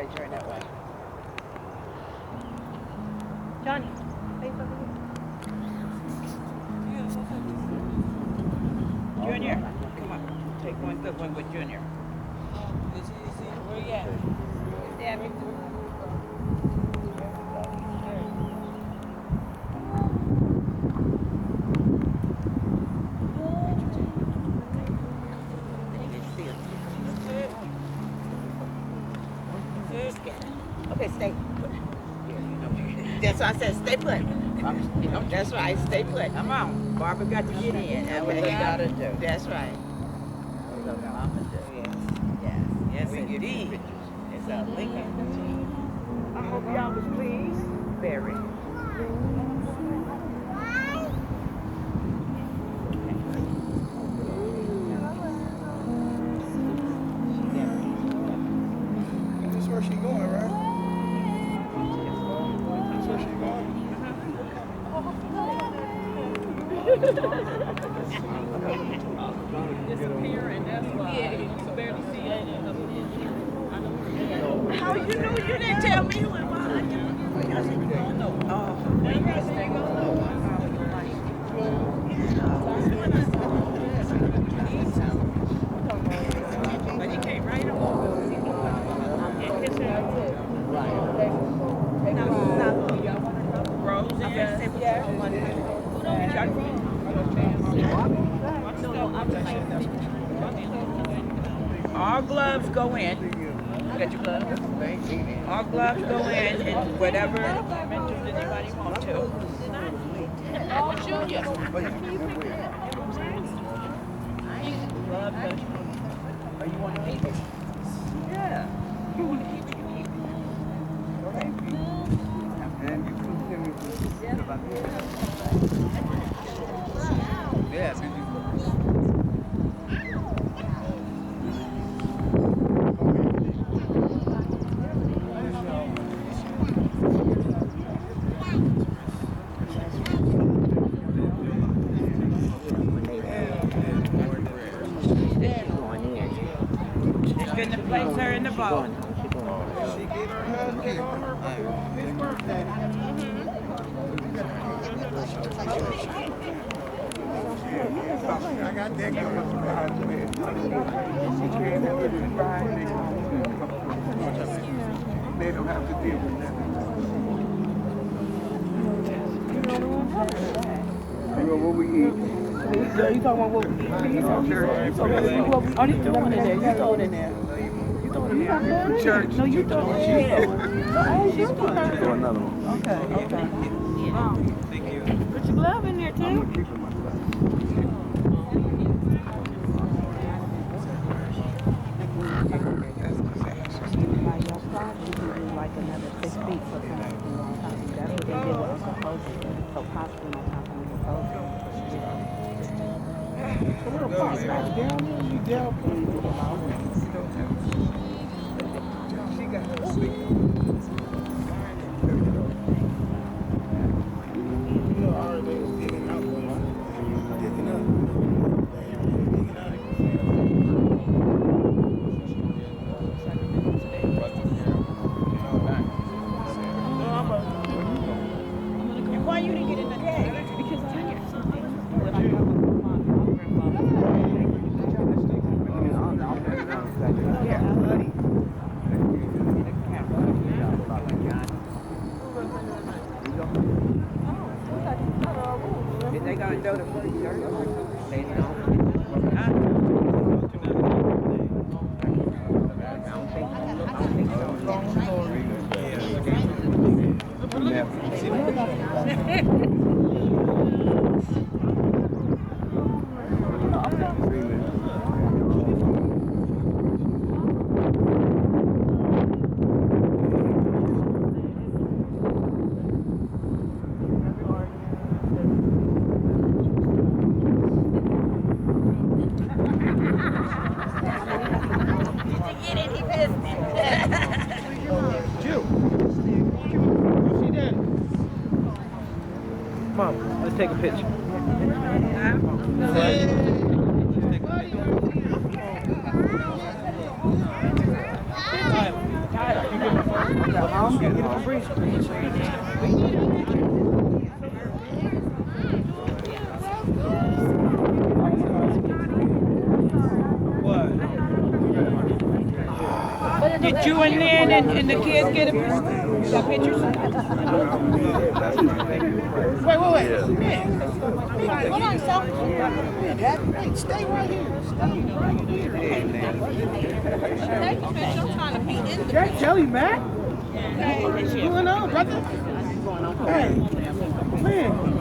gotta turn that way. Johnny, face over here. Junior, come on. Take one good one with Junior. Where you at? Debbie. Okay, stay put. That's why I said stay put. That's right, stay put. Come on. Barbara got to get in. That's what they gotta do. That's right. That's what Mama do. Yes, indeed. It's a Lincoln. I hope y'all was pleased. Very. That's where she going, right? That's where she going. Disappearing, that's why. You can barely see it. How you knew? You didn't tell me who it was. Oh, when you guys stay on but he came right on. Rose, all gloves go in. Got your gloves? All gloves go in and whatever dimensions anybody want to. Oh, Junior. Or you want to keep it? Yeah. You want to keep it, you keep it. Okay. And you can give me Yes. It's good to place her in the boat. She gave her husband his birthday. I got that going behind me. They don't have to deal with that. You know what we eat? Yeah, you talking about what we eat? You talking about what we eat? You throw it in there. You throw it in there. You throw it in there. Church. No, you throw it in there. She's putting her. Do another one. Okay. Thank you. Put your glove in there, too. I'm gonna keep it myself. Like another 6 feet for something on top of that. That's what they did with Uncle Jose. So possibly on top of Uncle Jose. A little box back down there, you down please. She got her sleep. You know, our day is digging out, boy. Digging up. Why you didn't get in the cage? Because I had something. Is they gonna do the first shirt? They don't. I don't think Mom, let's take a picture. Tyler, Did you and Lynn and the kids get a pictures? Wait. Man. Hold on, so. Hey, stay right here. Jack Jelly, man. What's going on, brother? Hey, man.